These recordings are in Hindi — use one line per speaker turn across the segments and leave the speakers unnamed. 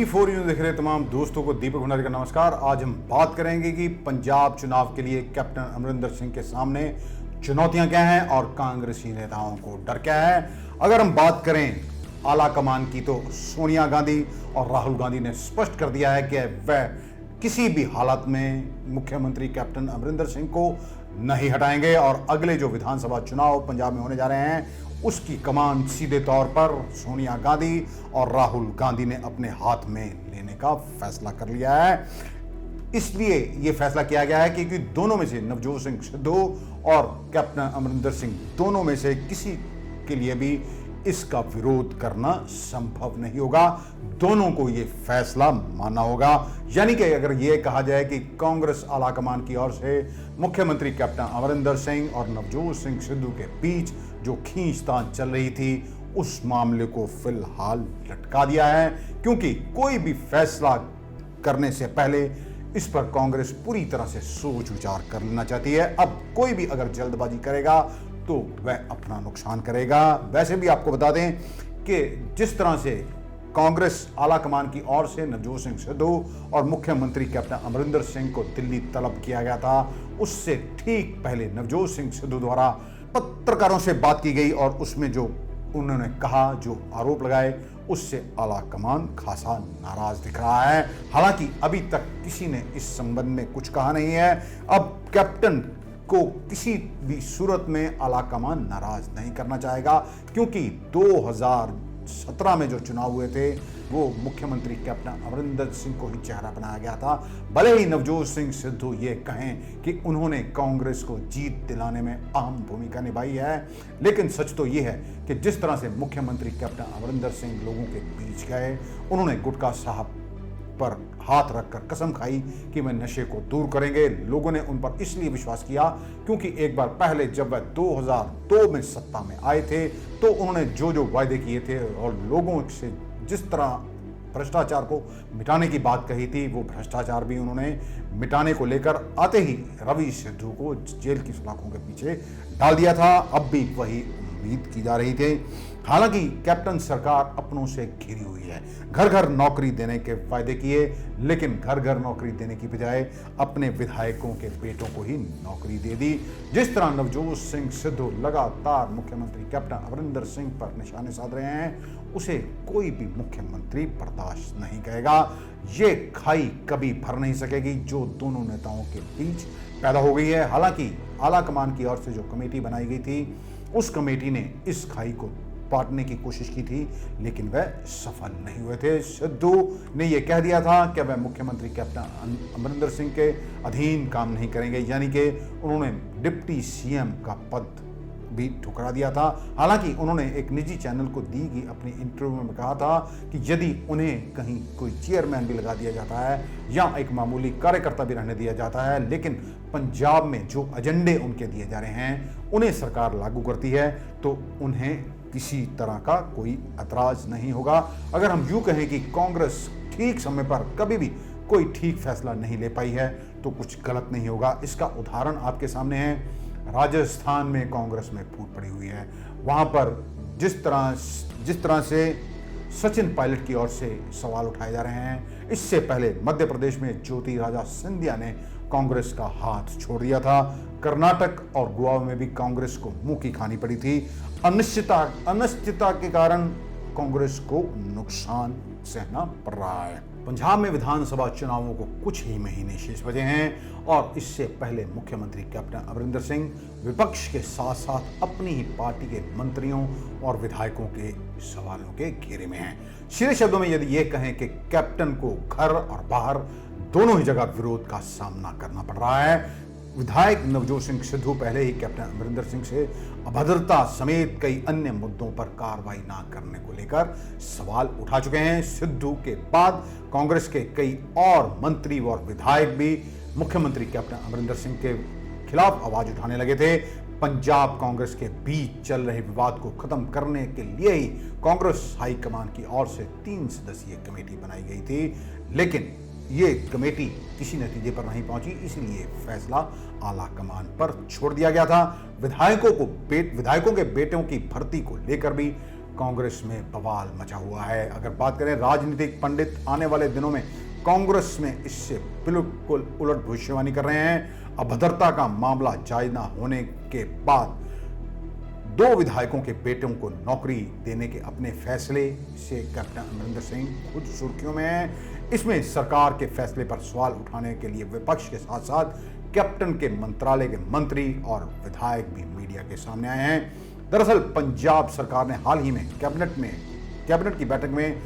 24 न्यूज देख रहे तमाम दोस्तों को दीपक भंडारी का नमस्कार। आज हम बात करेंगे कि पंजाब चुनाव के लिए कैप्टन अमरिंदर सिंह के सामने चुनौतियां क्या हैं और कांग्रेसी नेताओं को डर क्या है। अगर हम बात करें आला कमान की, तो सोनिया गांधी और राहुल गांधी ने स्पष्ट कर दिया है कि वह किसी भी हालत में मुख्यमंत्री कैप्टन अमरिंदर सिंह को नहीं हटाएंगे और अगले जो विधानसभा चुनाव पंजाब में होने जा रहे हैं उसकी कमान सीधे तौर पर सोनिया गांधी और राहुल गांधी ने अपने हाथ में लेने का फैसला कर लिया है। इसलिए यह फैसला किया गया है क्योंकि दोनों में से नवजोत सिंह सिद्धू और कैप्टन अमरिंदर सिंह दोनों में से किसी के लिए भी इसका विरोध करना संभव नहीं होगा। दोनों को यह फैसला मानना होगा। यानी कि अगर यह कहा जाए कि कांग्रेस आलाकमान की ओर से मुख्यमंत्री कैप्टन अमरिंदर सिंह और नवजोत सिंह सिद्धू के बीच जो खींचतान चल रही थी, उस मामले को फिलहाल लटका दिया है, क्योंकि कोई भी फैसला करने से पहले इस पर कांग्रेस पूरी तरह से सोच विचार कर लेना चाहती है। अब कोई भी अगर जल्दबाजी करेगा तो वह अपना नुकसान करेगा। वैसे भी आपको बता दें कि जिस तरह से कांग्रेस आलाकमान की ओर से नवजोत सिंह सिद्धू और मुख्यमंत्री कैप्टन अमरिंदर सिंह को दिल्ली तलब किया गया था, उससे ठीक पहले नवजोत सिंह सिद्धू द्वारा पत्रकारों से बात की गई और उसमें जो उन्होंने कहा, जो आरोप लगाए, उससे आलाकमान खासा नाराज दिख रहा है। हालांकि अभी तक किसी ने इस संबंध में कुछ कहा नहीं है। अब कैप्टन को किसी भी सूरत में आलाकमान नाराज नहीं करना चाहेगा, क्योंकि 2017 में जो चुनाव हुए थे वो मुख्यमंत्री कैप्टन अमरिंदर सिंह को ही चेहरा बनाया गया था। भले ही नवजोत सिंह सिद्धू ये कहें कि उन्होंने कांग्रेस को जीत दिलाने में अहम भूमिका निभाई है, लेकिन सच तो ये है कि जिस तरह से मुख्यमंत्री कैप्टन अमरिंदर सिंह लोगों के बीच गए, उन्होंने गुटका साहब पर हाथ रखकर कसम खाई कि मैं नशे को दूर करेंगे। लोगों ने उन पर इसलिए विश्वास किया क्योंकि एक बार पहले जब वह 2002 में सत्ता में आए थे तो उन्होंने जो जो वायदे किए थे और लोगों से जिस तरह भ्रष्टाचार को मिटाने की बात कही थी, वो भ्रष्टाचार भी उन्होंने मिटाने को लेकर आते ही रवि सिद्धू को जेल की सलाखों के पीछे डाल दिया था। अब भी वही उम्मीद की जा रही थी। हालांकि कैप्टन सरकार अपनों से घिरी हुई है। घर घर नौकरी देने के वायदे किए, लेकिन घर घर नौकरी देने की बजाय अपने विधायकों के बेटों को ही नौकरी दे दी। जिस तरह नवजोत सिंह सिद्धू लगातार मुख्यमंत्री कैप्टन अमरिंदर सिंह पर निशाने साध रहे हैं, उसे कोई भी मुख्यमंत्री बर्दाश्त नहीं करेगा। ये खाई कभी भर नहीं सकेगी जो दोनों नेताओं के बीच पैदा हो गई है। हालांकि आलाकमान की ओर से जो कमेटी बनाई गई थी, उस कमेटी ने इस खाई को पाटने की कोशिश की थी, लेकिन वह सफल नहीं हुए थे। सिद्धू ने यह कह दिया था कि वह मुख्यमंत्री कैप्टन अमरिंदर सिंह के अधीन काम नहीं करेंगे, यानी कि उन्होंने डिप्टी सीएम का पद भी ठुकरा दिया था। हालांकि उन्होंने एक निजी चैनल को दी गई अपनी इंटरव्यू में कहा था कि यदि उन्हें कहीं कोई चेयरमैन भी लगा दिया जाता है या एक मामूली कार्यकर्ता भी रहने दिया जाता है, लेकिन पंजाब में जो एजेंडे उनके दिए जा रहे हैं उन्हें सरकार लागू करती है, तो उन्हें किसी तरह का कोई ऐतराज नहीं होगा। अगर हम यूं कहें कि कांग्रेस ठीक समय पर कभी भी कोई ठीक फैसला नहीं ले पाई है, तो कुछ गलत नहीं होगा। इसका उदाहरण आपके सामने है। राजस्थान में कांग्रेस में फूट पड़ी हुई है। वहां पर जिस तरह से सचिन पायलट की ओर से सवाल उठाए जा रहे हैं, इससे पहले मध्य प्रदेश में ज्योतिरादित्य सिंधिया ने कांग्रेस का हाथ छोड़ दिया था। कर्नाटक और गोवा में भी कांग्रेस को मुंह की खानी पड़ी थी। अनिश्चितता के कारण कांग्रेस को नुकसान सहना पड़ रहा है। पंजाब में विधानसभा चुनावों को कुछ ही महीने शेष बचे हैं और इससे पहले मुख्यमंत्री कैप्टन अमरिंदर सिंह विपक्ष के साथ साथ अपनी ही पार्टी के मंत्रियों और विधायकों के सवालों के घेरे में हैं। सीधे शब्दों में यदि यह कहें कि कैप्टन को घर और बाहर दोनों ही जगह विरोध का सामना करना पड़ रहा है। विधायक नवजोत सिंह सिद्धू पहले ही कैप्टन अमरिंदर सिंह से अभद्रता समेत कई अन्य मुद्दों पर कार्रवाई न करने को लेकर सवाल उठा चुके हैं। सिद्धू के बाद कांग्रेस के कई और मंत्री और विधायक भी मुख्यमंत्री कैप्टन अमरिंदर सिंह के खिलाफ आवाज उठाने लगे थे। पंजाब कांग्रेस के बीच चल रहे विवाद को खत्म करने के लिए ही कांग्रेस हाईकमान की ओर से 3 सदस्यीय कमेटी बनाई गई थी, लेकिन ये कमेटी किसी नतीजे पर नहीं पहुंची, इसलिए फैसला आला कमान पर छोड़ दिया गया था। विधायकों के बेटों की भर्ती को लेकर भी कांग्रेस में बवाल मचा हुआ है। अगर बात करें राजनीतिक पंडित, आने वाले दिनों में कांग्रेस में इससे बिल्कुल उलट भविष्यवाणी कर रहे हैं। अभद्रता का मामला जायज न होने के बाद 2 विधायकों के बेटों को नौकरी देने के अपने फैसले से कैप्टन अमरिंदर सिंह खुद सुर्खियों में है। इसमें सरकार के फैसले पर सवाल उठाने के लिए विपक्ष के साथ साथ कैप्टन के मंत्रालय के मंत्री और विधायक भी मीडिया के सामने आए हैं। दरअसल पंजाब सरकार ने हाल ही में कैबिनेट की बैठक में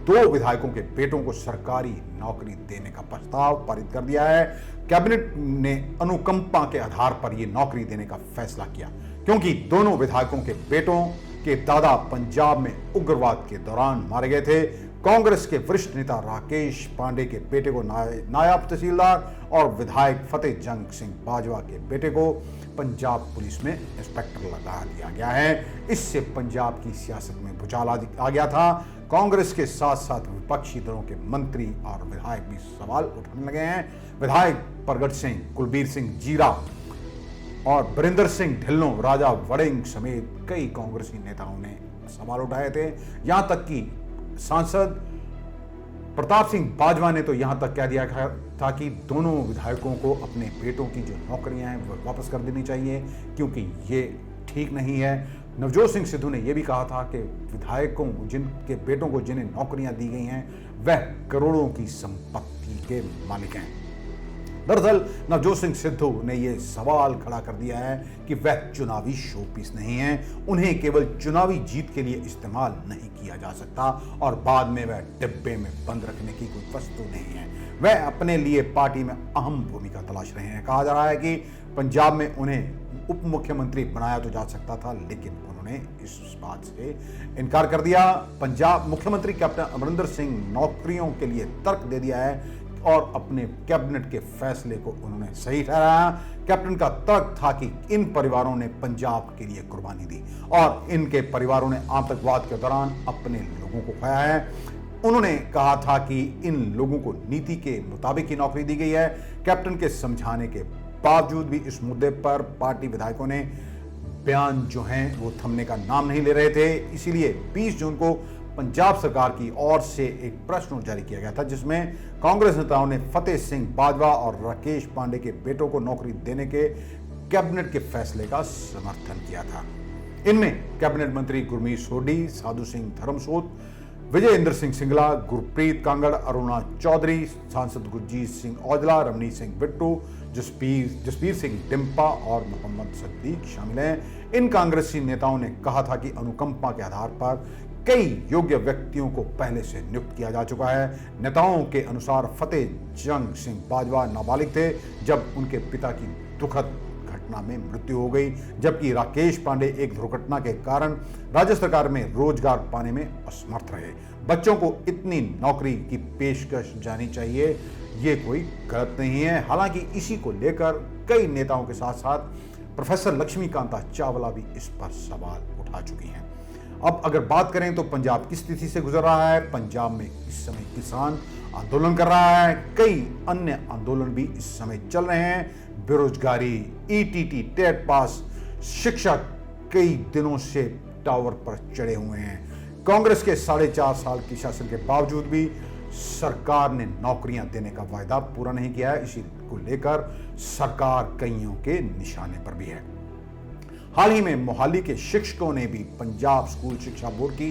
2 विधायकों के बेटों को सरकारी नौकरी देने का प्रस्ताव पारित कर दिया है। कैबिनेट ने अनुकंपा के आधार पर यह नौकरी देने का फैसला किया, क्योंकि दोनों विधायकों के बेटों के दादा पंजाब में उग्रवाद के दौरान मारे गए थे। कांग्रेस के वरिष्ठ नेता राकेश पांडे के बेटे को नायब तहसीलदार और विधायक फतेह जंग सिंह बाजवा के बेटे को पंजाब पुलिस में इंस्पेक्टर लगा दिया गया है। इससे पंजाब की सियासत में भूचाल आ गया था। कांग्रेस के साथ साथ विपक्षी दलों के मंत्री और विधायक भी सवाल उठाने लगे हैं। विधायक प्रगट सिंह, कुलबीर सिंह जीरा और बरिंदर सिंह ढिल्लों, राजा वड़िंग समेत कई कांग्रेसी नेताओं ने सवाल उठाए थे। यहां तक कि सांसद प्रताप सिंह बाजवा ने तो यहां तक कह दिया था कि दोनों विधायकों को अपने बेटों की जो नौकरियां हैं वो वापस कर देनी चाहिए, क्योंकि ये ठीक नहीं है। नवजोत सिंह सिद्धू ने यह भी कहा था कि विधायकों जिनके बेटों को जिन्हें नौकरियां दी गई हैं वह करोड़ों की संपत्ति के मालिक हैं। दरअसल नवजोत सिंह सिद्धू ने यह सवाल खड़ा कर दिया है कि वह चुनावी शोपीस नहीं है, उन्हें केवल चुनावी जीत के लिए इस्तेमाल नहीं किया जा सकता और बाद में वह डिब्बे में बंद रखने की कोई वस्तु नहीं है। वह अपने लिए पार्टी में अहम भूमिका तलाश रहे हैं। कहा जा रहा है कि पंजाब में उन्हें उप मुख्यमंत्री बनाया तो जा सकता था, लेकिन उन्होंने इस बात से इनकार कर दिया। पंजाब मुख्यमंत्री कैप्टन अमरिंदर सिंह नौकरियों के लिए तर्क दे दिया है और अपने कैबिनेट के फैसले को उन्होंने सही ठहराया। कैप्टन का तर्क था कि इन परिवारों ने पंजाब के लिए कुर्बानी दी और इनके परिवारों ने आतंकवाद के दौरान अपने लोगों को खोया है। उन्होंने कहा था कि इन लोगों को नीति के मुताबिक ही नौकरी दी गई है। कैप्टन के समझाने के बावजूद भी इस मुद्दे पर पार्टी विधायकों ने बयान जो हैं वो थमने का नाम नहीं ले रहे थे। इसीलिए 20 जून को पंजाब सरकार की ओर से एक प्रेस नोट जारी किया गया था, जिसमें कांग्रेस नेताओं ने फतेह सिंह बाजवा और राकेश पांडे के बेटों को नौकरी देने के कैबिनेट के फैसले का समर्थन किया था। इनमें कैबिनेट मंत्री गुरमीत सोढी, साधु सिंह धर्मसोत, विजय इंद्र सिंह सिंगला, गुरप्रीत कांगड़, अरुणा चौधरी, सांसद गुरजीत सिंह औजला, रमनीत सिंह बिट्टू, जसबीर सिंह डिम्पा और मोहम्मद सद्दीक शामिल हैं। इन कांग्रेसी नेताओं ने कहा था कि अनुकंपा के आधार पर कई योग्य व्यक्तियों को पहले से नियुक्त किया जा चुका है। नेताओं के अनुसार फतेह जंग सिंह बाजवा नाबालिग थे जब उनके पिता की दुखद घटना में मृत्यु हो गई, जबकि राकेश पांडे एक दुर्घटना के कारण राज्य सरकार में रोजगार पाने में असमर्थ रहे। बच्चों को इतनी नौकरी की पेशकश जानी चाहिए, ये कोई गलत नहीं है। हालांकि इसी को लेकर कई नेताओं के साथ साथ प्रोफेसर लक्ष्मीकांता चावला भी इस पर सवाल उठा चुकी हैं। अब अगर बात करें तो पंजाब किस स्थिति से गुजर रहा है, पंजाब में इस समय किसान आंदोलन कर रहा है, कई अन्य आंदोलन भी इस समय चल रहे हैं। बेरोजगारी, ईटीटी, टेट पास, शिक्षक कई दिनों से टावर पर चढ़े हुए हैं। कांग्रेस के 4.5 साल की शासन के बावजूद भी सरकार ने नौकरियां देने का वायदा पूरा नहीं किया है। इसी को लेकर सरकार कईयों के निशाने पर भी है। हाल ही में मोहाली के शिक्षकों ने भी पंजाब स्कूल शिक्षा बोर्ड की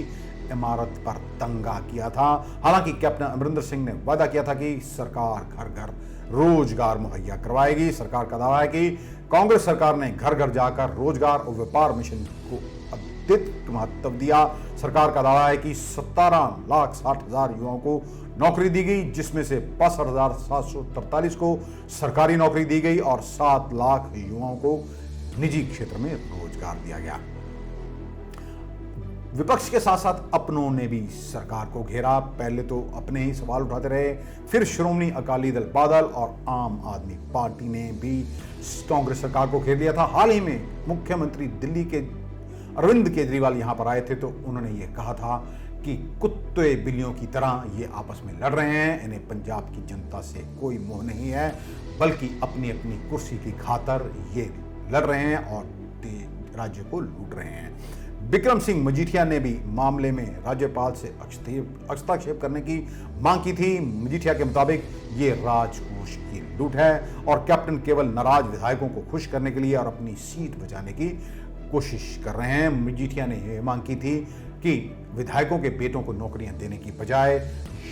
इमारत पर दंगा किया था। हालांकि कैप्टन अमरिंदर सिंह ने वादा किया था कि सरकार घर घर रोजगार मुहैया करवाएगी। सरकार का दावा है कि कांग्रेस सरकार ने घर घर जाकर रोजगार और व्यापार मिशन को अत्यधिक महत्व दिया। सरकार का दावा है कि 17,60,000 युवाओं को नौकरी दी गई, जिसमें से 62,743 को सरकारी नौकरी दी गई और 7 लाख युवाओं को निजी क्षेत्र में रोजगार दिया गया। विपक्ष के साथ साथ अपनों ने भी सरकार को घेरा। पहले तो अपने ही सवाल उठाते रहे, फिर श्रोमणी अकाली दल बादल और आम आदमी पार्टी ने भी कांग्रेस सरकार को घेर लिया था। हाल ही में मुख्यमंत्री दिल्ली के अरविंद केजरीवाल यहां पर आए थे, तो उन्होंने ये कहा था कि कुत्ते बिल्लियों की तरह ये आपस में लड़ रहे हैं, इन्हें पंजाब की जनता से कोई मोह नहीं है, बल्कि अपनी अपनी कुर्सी की खातर ये लड़ रहे हैं और राज्य को लूट रहे हैं। बिक्रम सिंह मजीठिया ने भी मामले में राज्यपाल से हस्तक्षेप करने की मांग की थी। मजीठिया के मुताबिक ये राजकोष की लूट है और कैप्टन केवल नाराज विधायकों को खुश करने के लिए और अपनी सीट बचाने की कोशिश कर रहे हैं। मजीठिया ने यह मांग की थी कि विधायकों के बेटों को नौकरियां देने की बजाय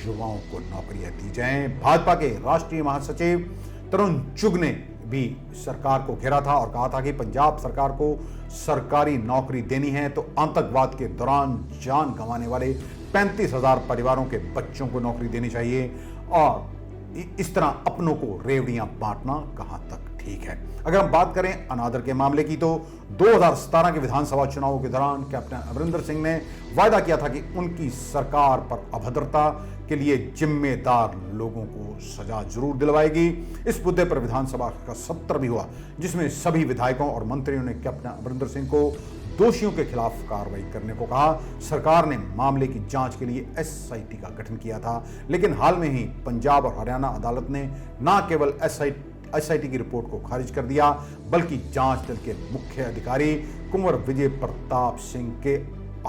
युवाओं को नौकरियां दी जाएं। भाजपा के राष्ट्रीय महासचिव तरुण चुग ने भी सरकार को घेरा था और कहा था कि पंजाब सरकार को सरकारी नौकरी देनी है तो आतंकवाद के दौरान जान गंवाने वाले 35,000 परिवारों के बच्चों को नौकरी देनी चाहिए और इस तरह अपनों को रेवड़ियां बांटना कहां तक ठीक है। अगर हम बात करें अनादर के मामले की तो 2017 के विधानसभा चुनावों के दौरान कैप्टन अमरिंदर सिंह ने वायदा किया था कि उनकी सरकार पर अभद्रता के लिए जिम्मेदार लोगों को सजा जरूर दिलवाएगी। इस मुद्दे पर विधानसभा का सत्र भी हुआ जिसमें सभी विधायकों और मंत्रियों ने कैप्टन अमरिंदर सिंह को दोषियों के खिलाफ कार्रवाई करने को कहा। सरकार ने मामले की जांच के लिए एसआईटी का गठन किया था, लेकिन हाल में ही पंजाब और हरियाणा अदालत ने न केवल एसआईटी की रिपोर्ट को खारिज कर दिया बल्कि जांच दल के मुख्य अधिकारी कुंवर विजय प्रताप सिंह के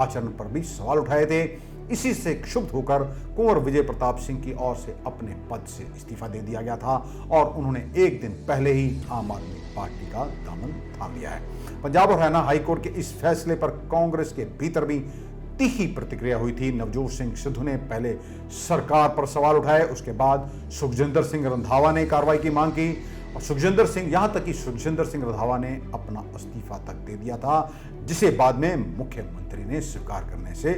आचरण पर भी सवाल उठाए थे। इसी से क्षुब्ध होकर कुंवर विजय प्रताप सिंह की ओर से अपने पद से इस्तीफा दे दिया गया था और उन्होंने एक दिन पहले ही आम आदमी पार्टी का दामन थाम लिया है। पंजाब और हरियाणा हाईकोर्ट के इस फैसले पर कांग्रेस के भीतर भी तीखी प्रतिक्रिया हुई थी। नवजोत सिंह सिद्धू ने पहले सरकार पर सवाल उठाए, उसके बाद सुखजिंदर सिंह रंधावा ने कार्रवाई की मांग की और सुखजिंदर सिंह, यहां तक कि सुखजिंदर सिंह रंधावा ने अपना इस्तीफा तक दे दिया था जिसे बाद में मुख्यमंत्री ने स्वीकार करने से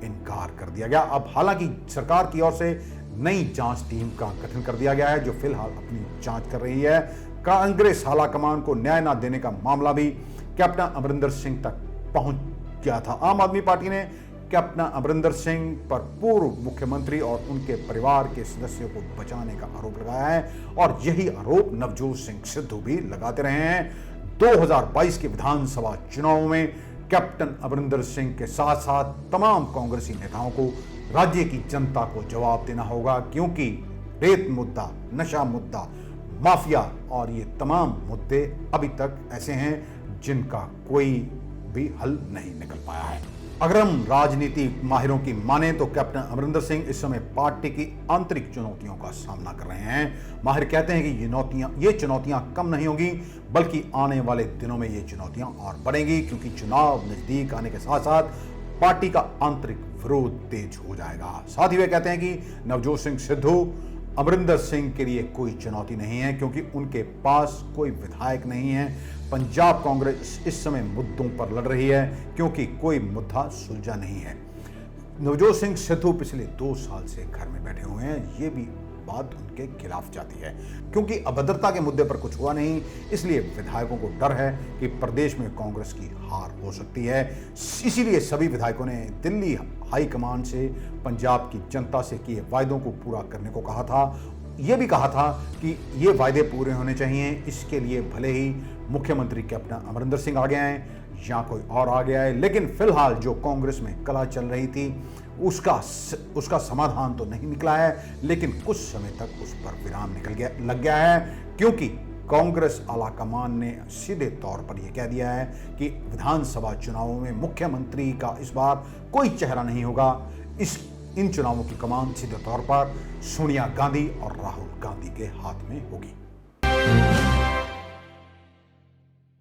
इनकार कर दिया गया। अब हालांकि सरकार की ओर से नई जांच टीम का गठन कर दिया गया है जो फिलहाल अपनी जांच कर रही है। कांग्रेस हालाकमान को न्याय न देने का मामला भी कैप्टन अमरिंदर सिंह तक पहुंच गया था। आम आदमी पार्टी ने कैप्टन अमरिंदर सिंह पर पूर्व मुख्यमंत्री और उनके परिवार के सदस्यों को बचाने का आरोप लगाया है और यही आरोप नवजोत सिंह सिद्धू भी लगाते रहे हैं। 2022 के विधानसभा चुनाव में कैप्टन अमरिंदर सिंह के साथ साथ तमाम कांग्रेसी नेताओं को राज्य की जनता को जवाब देना होगा, क्योंकि रेत मुद्दा, नशा मुद्दा, माफिया और ये तमाम मुद्दे अभी तक ऐसे हैं जिनका कोई भी हल नहीं निकल पाया है। अगर हम राजनीति माहिरों की माने तो कैप्टन अमरिंदर सिंह इस समय पार्टी की आंतरिक चुनौतियों का सामना कर रहे हैं। माहिर कहते हैं कि ये चुनौतियां कम नहीं होंगी बल्कि आने वाले दिनों में ये चुनौतियां और बढ़ेंगी, क्योंकि चुनाव नजदीक आने के साथ साथ पार्टी का आंतरिक विरोध तेज हो जाएगा। साथ ही वे कहते हैं कि नवजोत सिंह सिद्धू अमरिंदर सिंह के लिए कोई चुनौती नहीं है क्योंकि उनके पास कोई विधायक नहीं है। पंजाब कांग्रेस इस समय मुद्दों पर लड़ रही है क्योंकि कोई मुद्दा सुलझा नहीं है। नवजोत सिंह सिद्धू पिछले 2 साल से घर में बैठे हुए हैं, ये भी बात उनके खिलाफ जाती है क्योंकि अभद्रता के मुद्दे पर कुछ हुआ नहीं, इसलिए विधायकों को डर है कि प्रदेश में कांग्रेस की हार हो सकती है। इसीलिए सभी विधायकों ने दिल्ली हाईकमान से पंजाब की जनता से किए वायदों को पूरा करने को कहा था। यह भी कहा था कि ये वायदे पूरे होने चाहिए, इसके लिए भले ही मुख्यमंत्री कैप्टन अमरिंदर सिंह आ गए हैं या कोई और आ गया है, लेकिन फिलहाल जो कांग्रेस में कलह चल रही थी उसका समाधान तो नहीं निकला है, लेकिन कुछ समय तक उस पर विराम लग गया है क्योंकि कांग्रेस आलाकमान ने सीधे तौर पर यह कह दिया है कि विधानसभा चुनावों में मुख्यमंत्री का इस बार कोई चेहरा नहीं होगा। इन चुनावों की कमान सीधे तौर पर सोनिया गांधी और राहुल गांधी के हाथ में होगी।